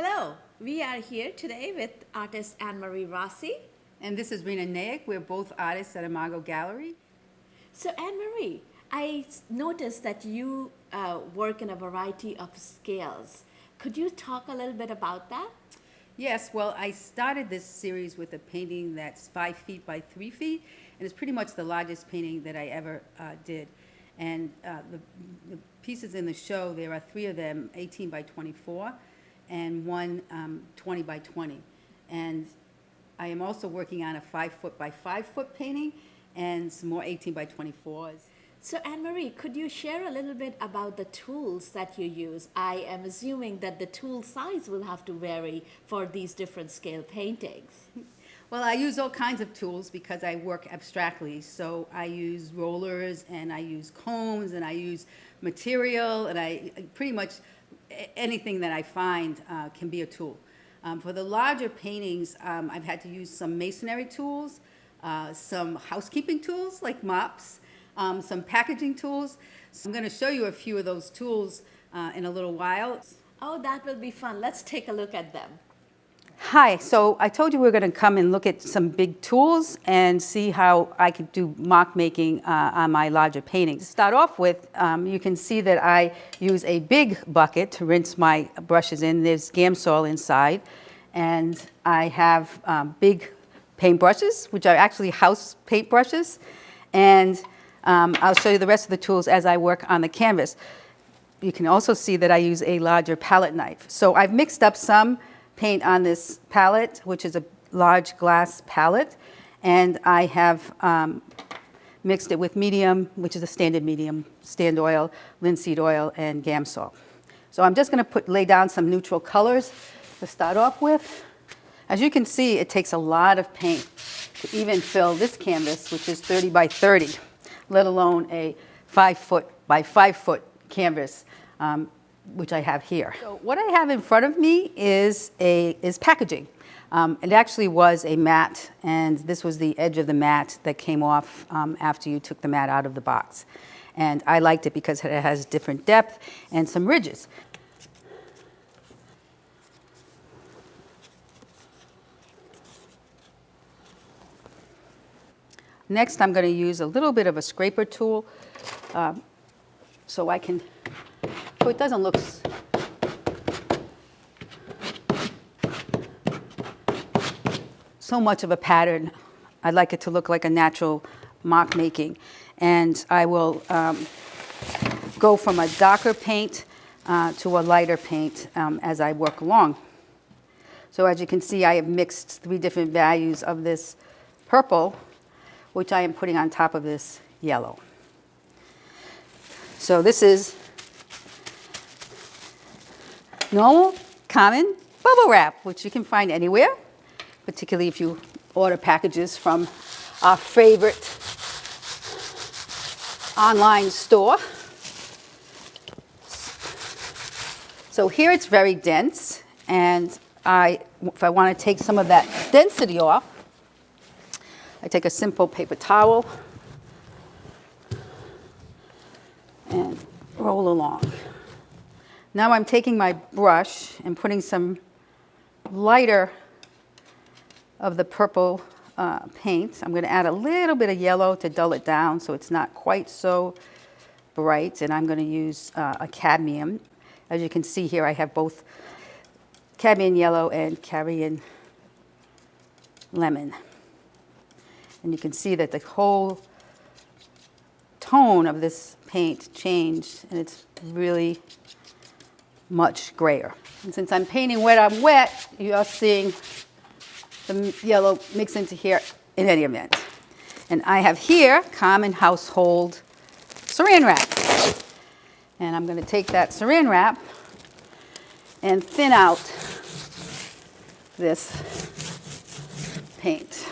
Hello, we are here today with artist Anne-Marie Rossi. And this is Rena Naik. We're both artists at Imago Gallery. So Anne-Marie, I noticed that you work in a variety of scales. Could you talk a little bit about that? Yes, well, I started this series with a painting that's 5 feet by 3 feet, and it's pretty much the largest painting that I ever did. And the pieces in the show, there are 3 of them, 18 by 24, and one 20 by 20. And I am also working on a 5 foot by 5 foot painting and some more 18 by 24s. So Anne-Marie, could you share a little bit about the tools that you use? I am assuming that the tool size will have to vary for these different scale paintings. Well, I use all kinds of tools because I work abstractly. So I use rollers and I use combs and I use material and I pretty much anything that I find can be a tool. For the larger paintings, I've had to use some masonry tools, some housekeeping tools like mops, some packaging tools. So I'm going to show you a few of those tools in a little while. Oh, that will be fun. Let's take a look at them. Hi, so I told you we were going to come and look at some big tools and see how I could do mock making on my larger paintings. To start off with, you can see that I use a big bucket to rinse my brushes in. There's Gamsol inside, and I have big paint brushes, which are actually house paint brushes, and I'll show you the rest of the tools as I work on the canvas. You can also see that I use a larger palette knife. So I've mixed up some paint on this palette, which is a large glass palette, and I have mixed it with medium, which is a standard medium, stand oil, linseed oil, and Gamsol. So I'm just going to lay down some neutral colors to start off with. As you can see, it takes a lot of paint to even fill this canvas, which is 30 by 30, let alone a 5 foot by 5 foot canvas, which I have here. So what I have in front of me is packaging. It actually was a mat, and this was the edge of the mat that came off after you took the mat out of the box. And I liked it because it has different depth and some ridges. Next, I'm going to use a little bit of a scraper tool so I can, so it doesn't look so much of a pattern. I'd like it to look like a natural mock making. And I will go from a darker paint to a lighter paint as I work along. So as you can see, I have mixed 3 different values of this purple, which I am putting on top of this yellow. So this is normal, common bubble wrap, which you can find anywhere, particularly if you order packages from our favorite online store. So here it's very dense, and if I want to take some of that density off, I take a simple paper towel and roll along. Now I'm taking my brush and putting some lighter of the purple paint. I'm going to add a little bit of yellow to dull it down so it's not quite so bright, and I'm going to use a cadmium. As you can see here, I have both cadmium yellow and cadmium lemon. And you can see that the whole tone of this paint changed, and it's really much grayer. And since I'm painting wet on wet, you are seeing the yellow mix into here in any event. And I have here common household saran wrap. And I'm going to take that saran wrap and thin out this paint.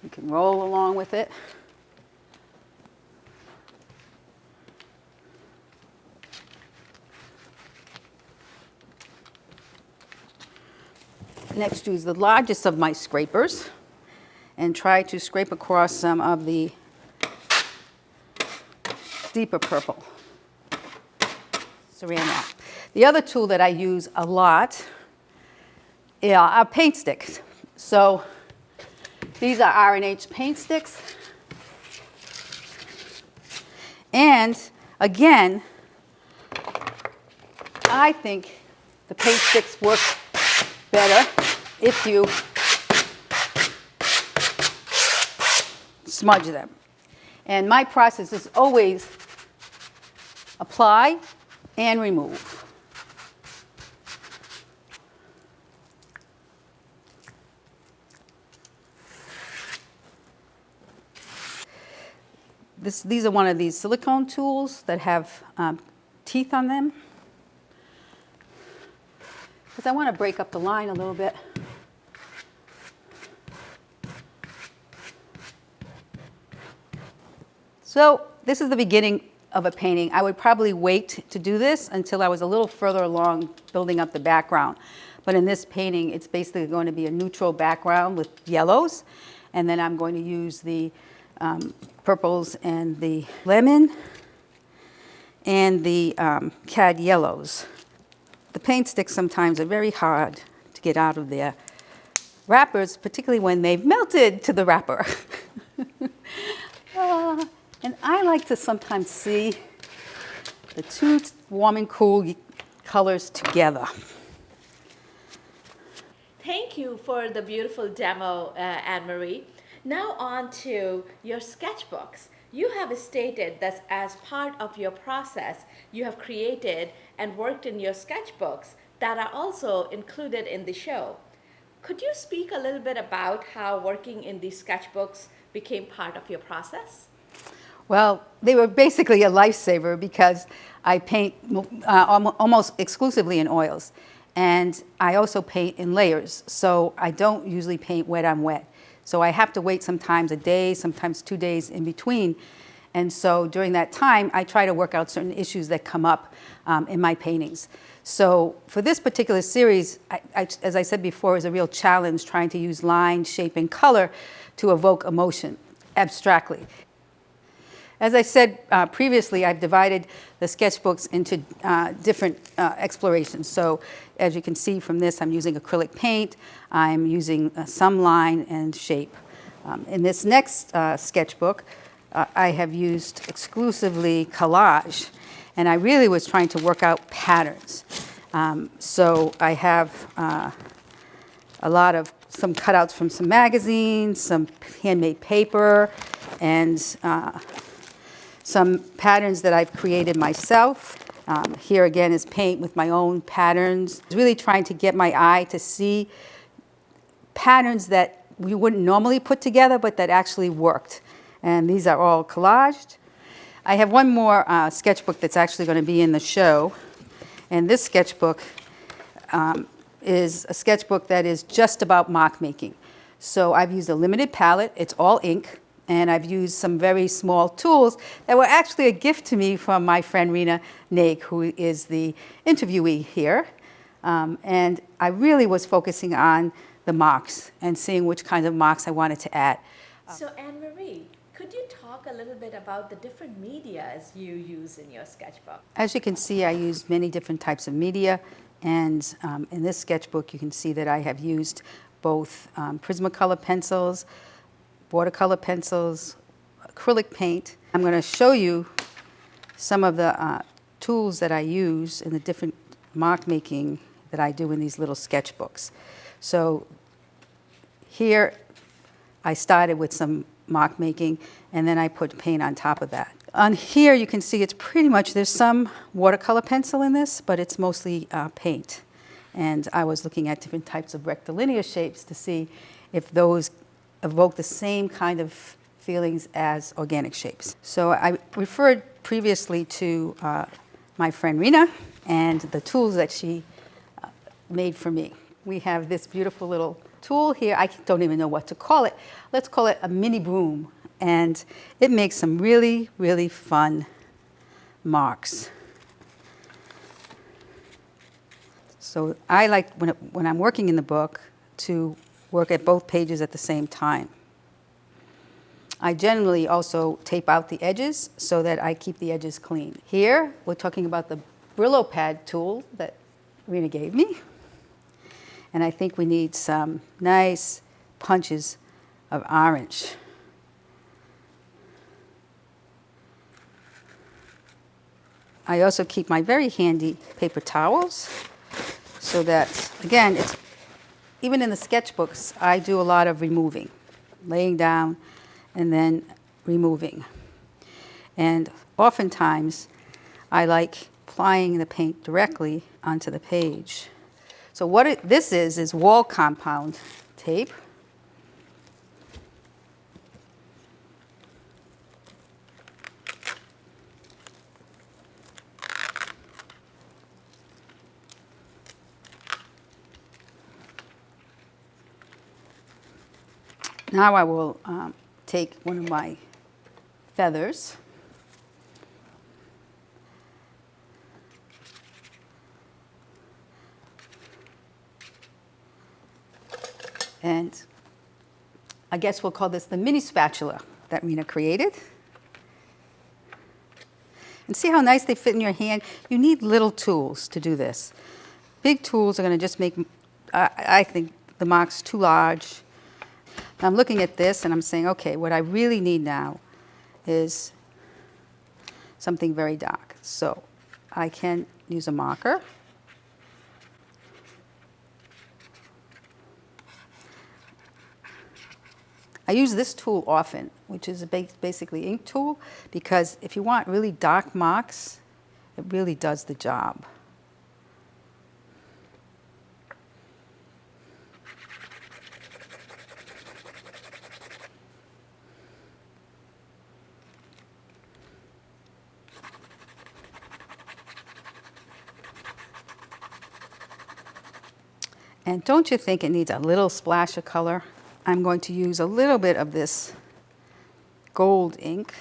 You can roll along with it. Next, use the largest of my scrapers and try to scrape across some of the deeper purple. Saran wrap. The other tool that I use a lot are paint sticks. So these are R&H paint sticks. And again, I think the paint sticks work better if you smudge them. And my process is always apply and remove. These are one of these silicone tools that have teeth on them. Because I want to break up the line a little bit. So this is the beginning of a painting. I would probably wait to do this until I was a little further along building up the background. But in this painting, it's basically going to be a neutral background with yellows. And then I'm going to use the purples and the lemon and the cad yellows. The paint sticks sometimes are very hard to get out of their wrappers, particularly when they've melted to the wrapper. And I like to sometimes see the two warm and cool colors together. Thank you for the beautiful demo, Anne-Marie. Now on to your sketchbooks. You have stated that as part of your process, you have created and worked in your sketchbooks that are also included in the show. Could you speak a little bit about how working in these sketchbooks became part of your process? Well, they were basically a lifesaver because I paint almost exclusively in oils. And I also paint in layers, so I don't usually paint wet on wet. So I have to wait sometimes a day, sometimes 2 days in between. And so during that time, I try to work out certain issues that come up in my paintings. So for this particular series, as I said before, is a real challenge trying to use line, shape, and color to evoke emotion abstractly. As I said previously, I've divided the sketchbooks into different explorations. So as you can see from this, I'm using acrylic paint. I'm using some line and shape. In this next sketchbook, I have used exclusively collage. And I really was trying to work out patterns. So I have a lot of some cutouts from some magazines, some handmade paper, and some patterns that I've created myself. Here again is paint with my own patterns. Really trying to get my eye to see patterns that we wouldn't normally put together, but that actually worked. And these are all collaged. I have one more sketchbook that's actually going to be in the show. And this sketchbook is a sketchbook that is just about mark making. So I've used a limited palette. It's all ink. And I've used some very small tools that were actually a gift to me from my friend Rena Naig, who is the interviewee here. And I really was focusing on the marks and seeing which kind of marks I wanted to add. So Anne-Marie, could you talk a little bit about the different medias you use in your sketchbook? As you can see, I use many different types of media. And in this sketchbook, you can see that I have used both Prismacolor pencils, watercolor pencils, acrylic paint. I'm going to show you some of the tools that I use in the different mark making that I do in these little sketchbooks. So here I started with some mark making and then I put paint on top of that. On here you can see it's pretty much, there's some watercolor pencil in this, but it's mostly paint. And I was looking at different types of rectilinear shapes to see if those evoke the same kind of feelings as organic shapes. So I referred previously to my friend Rena and the tools that she made for me. We have this beautiful little tool here. I don't even know what to call it. Let's call it a mini broom. And it makes some really, really fun marks. So I like, when I'm working in the book, to work at both pages at the same time. I generally also tape out the edges so that I keep the edges clean. Here, we're talking about the Brillo pad tool that Rena gave me. And I think we need some nice punches of orange. I also keep my very handy paper towels so that, again, it's even in the sketchbooks, I do a lot of removing, laying down and then removing. And oftentimes, I like applying the paint directly onto the page. So what this is wall compound tape. Now I will take one of my feathers and I guess we'll call this the mini spatula that Rena created. And see how nice they fit in your hand? You need little tools to do this. Big tools are going to just make, I think, the marks too large. I'm looking at this and I'm saying, okay, what I really need now is something very dark. So I can use a marker. I use this tool often, which is basically ink tool, because if you want really dark marks, it really does the job. And don't you think it needs a little splash of color? I'm going to use a little bit of this gold ink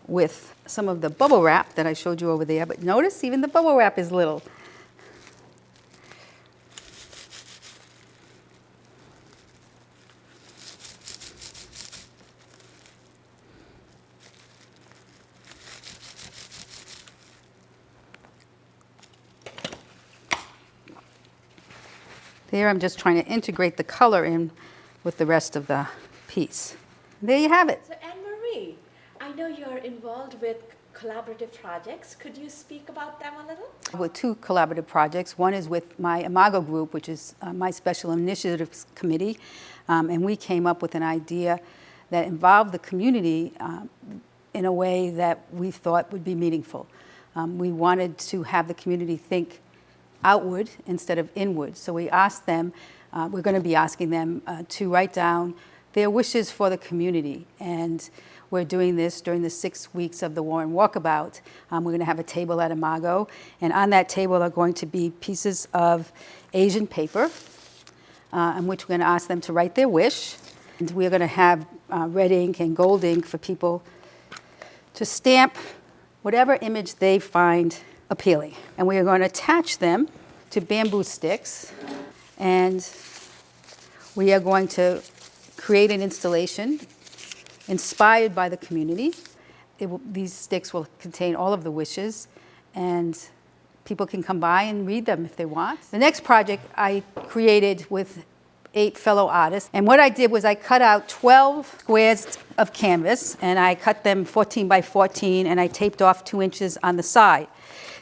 with some of the bubble wrap that I showed you over there. But notice even the bubble wrap is little. There, I'm just trying to integrate the color in with the rest of the piece. There you have it. So Anne-Marie, I know you're involved with collaborative projects. Could you speak about them a little? With two collaborative projects. One is with my Imago group, which is my special initiatives committee. And we came up with an idea that involved the community in a way that we thought would be meaningful. We wanted to have the community think outward instead of inward. So we asked them, we're going to be asking them to write down their wishes for the community. And we're doing this during the 6 weeks of the Warren Walkabout. We're going to have a table at Imago. And on that table are going to be pieces of Asian paper, in which we're going to ask them to write their wish. And we're going to have red ink and gold ink for people to stamp whatever image they find appealing. And we are going to attach them to bamboo sticks, and we are going to create an installation inspired by the community. These sticks will contain all of the wishes, and people can come by and read them if they want. The next project I created with 8 fellow artists, and what I did was I cut out 12 squares of canvas, and I cut them 14 by 14, and I taped off 2 inches on the side.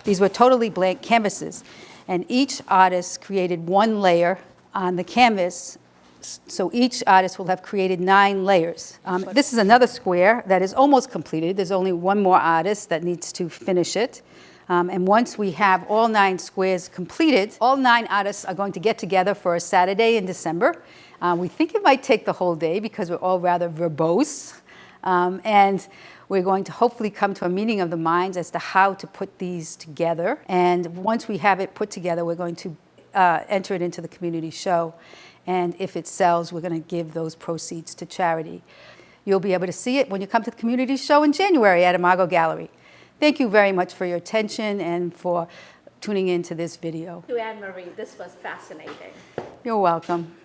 These were totally blank canvases, and each artist created 1 layer on the canvas, so each artist will have created 9 layers. This is another square that is almost completed. There's only 1 more artist that needs to finish it. And once we have all 9 squares completed, all 9 artists are going to get together for a Saturday in December. We think it might take the whole day because we're all rather verbose. And we're going to hopefully come to a meeting of the minds as to how to put these together. And once we have it put together, we're going to enter it into the community show. And if it sells, we're going to give those proceeds to charity. You'll be able to see it when you come to the community show in January at Imago Gallery. Thank you very much for your attention and for tuning in to this video. To Anne-Marie, this was fascinating. You're welcome.